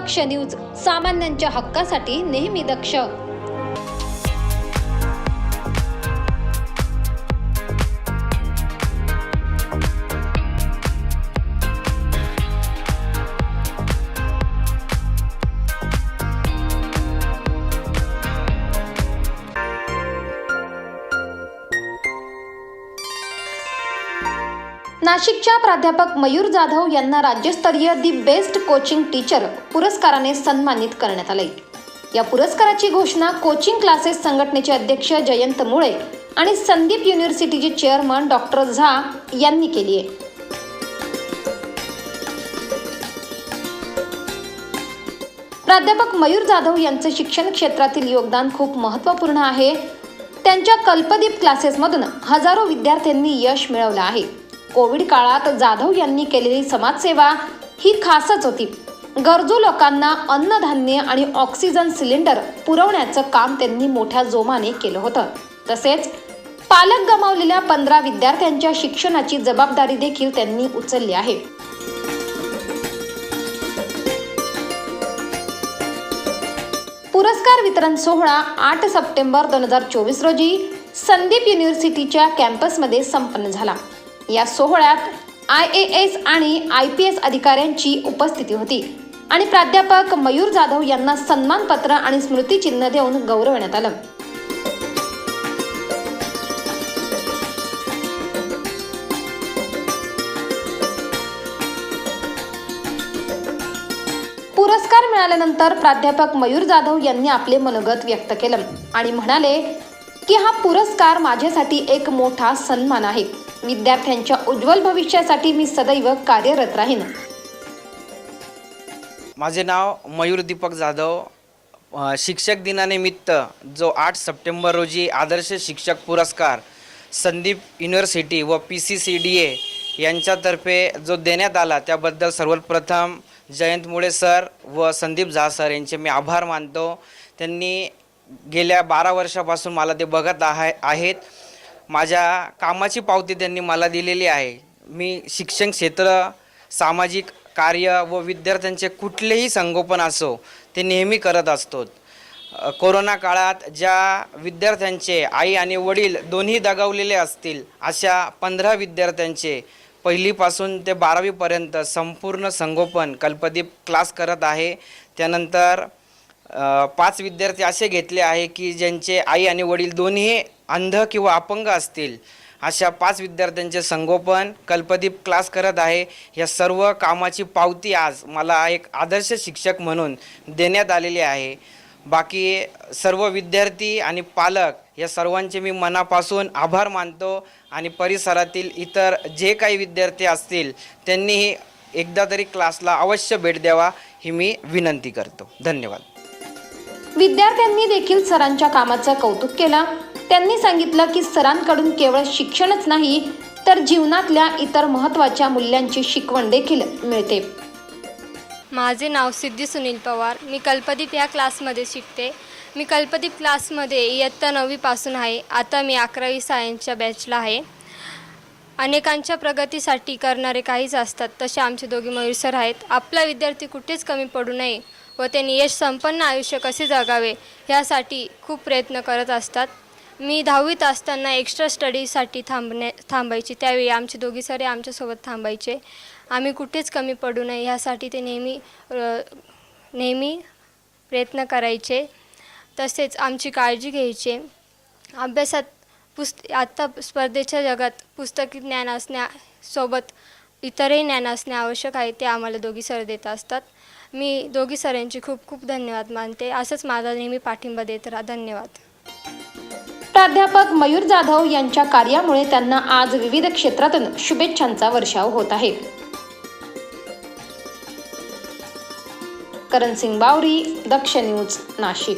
दक्ष news, सामान्यांच्या हक्कासाठी नेहमी दक्ष. नाशिकच्या प्राध्यापक मयूर जाधव यांना राज्यस्तरीय दी बेस्ट कोचिंग टीचर पुरस्काराने सन्मानित करण्यात आले. या पुरस्काराची घोषणा कोचिंग क्लासेस संघटनेचे अध्यक्ष जयंत मुळे आणि संदीप युनिव्हर्सिटीचे चेअरमन डॉक्टर झा यांनी केली आहे. प्राध्यापक मयूर जाधव यांचे शिक्षण क्षेत्रातील योगदान खूप महत्त्वपूर्ण आहे. त्यांच्या कल्पदीप क्लासेसमधून हजारो विद्यार्थ्यांनी यश मिळवलं आहे. कोविड काळात जाधव यांनी केलेली समाजसेवा ही खासच होती. गरजू लोकांना अन्नधान्य आणि ऑक्सिजन सिलेंडर पुरवण्याचं काम त्यांनी मोठ्या जोमाने केलं होतं. तसेच पालक गमावलेल्या 15 विद्यार्थ्यांच्या शिक्षणाची जबाबदारी देखील त्यांनी उचलली आहे. पुरस्कार वितरण सोहळा 8 सप्टेंबर 2024 रोजी संदीप युनिव्हर्सिटीच्या कॅम्पसमध्ये संपन्न झाला. या सोहळ्यात IAS आणि IPS अधिकाऱ्यांची उपस्थिती होती आणि प्राध्यापक मयूर जाधव यांना सन्मानपत्र आणि स्मृतिचिन्ह देऊन गौरवण्यात आलं. पुरस्कार मिळाल्यानंतर प्राध्यापक मयूर जाधव यांनी आपले मनोगत व्यक्त केलं आणि म्हणाले की हा पुरस्कार माझ्यासाठी एक मोठा सन्मान आहे. विद्यार्थ्यांच्या उज्ज्वल भविष्यासाठी मी सदैव कार्यरत राहीन. माझे नाव मयूर दीपक जाधव. शिक्षक दिनानिमित्त जो 8 सप्टेंबर रोजी आदर्श शिक्षक पुरस्कार संदीप युनिव्हर्सिटी व PCCDA यांच्यातर्फे जो देण्यात आला त्याबद्दल सर्वप्रथम जयंत मुळे सर व संदीप झा सर यांचे मी आभार मानतो. त्यांनी गेल्या 12 वर्षापासून मला ते बघत आहेत. माझ्या कामाची पावती त्यांनी मला दिलेली आहे. मी शिक्षण क्षेत्र, सामाजिक कार्य व विद्यार्थ्यांचे कुठलेही संगोपन असो ते नेहमी करत असतो. कोरोना काळात ज्या विद्यार्थ्यांचे आई आणि वडील दोन्ही दगावलेले असतील अशा 15 विद्यार्थ्यांचे पहिलीपासून ते 12वीपर्यंत संपूर्ण संगोपन कल्पदीप क्लास करत आहे. त्यानंतर 5 विद्यार्थी असे घेतले आहे की ज्यांचे आई आणि वडील दोन्ही अंध किंवा अपंग असतील. अशा 5 विद्यार्थ्यांचे संगोपन कल्पदीप क्लास करत आहे. या सर्व कामाची पावती आज मला एक आदर्श शिक्षक म्हणून देण्यात आलेली आहे. बाकी सर्व विद्यार्थी आणि पालक या सर्वांचे मी मनापासून आभार मानतो आणि परिसरातील इतर जे काही विद्यार्थी असतील त्यांनीही एकदा तरी क्लासला अवश्य भेट द्यावा ही मी विनंती करतो. धन्यवाद. विद्यार्थ्यांनी देखील सरांच्या कामाचं कौतुक केलं. त्यांनी सांगितलं की सरांकडून केवळ शिक्षणच नाही तर जीवनातल्या इतर महत्त्वाच्या मूल्यांची शिकवण देखील मिळते. माझे नाव सिद्धी सुनील पवार. मी कल्पदीप या क्लासमध्ये शिकते. मी कल्पदीप क्लासमध्ये इयत्ता 9वी पासून आहे. आता मी 11वी सायन्सच्या बॅचला आहे. अनेकांच्या प्रगतीसाठी करणारे काहीच असतात, तसे आमचे दोघे मयूर सर आहेत. आपला विद्यार्थी कुठेच कमी पडू नये व त्यांनी यश संपन्न आयुष्य कसे जगावे यासाठी खूप प्रयत्न करत असतात. मी 10वीत असताना एक्स्ट्रा स्टडीसाठी थांबायची. त्यावेळी आमचे दोघी सर आमच्यासोबत थांबायचे. आम्ही कुठेच कमी पडू नये ह्यासाठी ते नेहमी प्रयत्न करायचे. तसेच आमची काळजी घ्यायचे. अभ्यासात आत्ता स्पर्धेच्या जगात पुस्तकी ज्ञान असण्यासोबत इतरही ज्ञान असणे आवश्यक आहे, ते आम्हाला दोघी सर देत असतात. मी दोघी सरांची खूप खूप धन्यवाद मानते. असंच माझा नेहमी पाठिंबा देत राहा. धन्यवाद. प्राध्यापक मयूर जाधव यांच्या कार्यामुळे त्यांना आज विविध क्षेत्रातून शुभेच्छांचा वर्षाव होत आहे. करण सिंग बावरी, दक्ष न्यूज, नाशिक.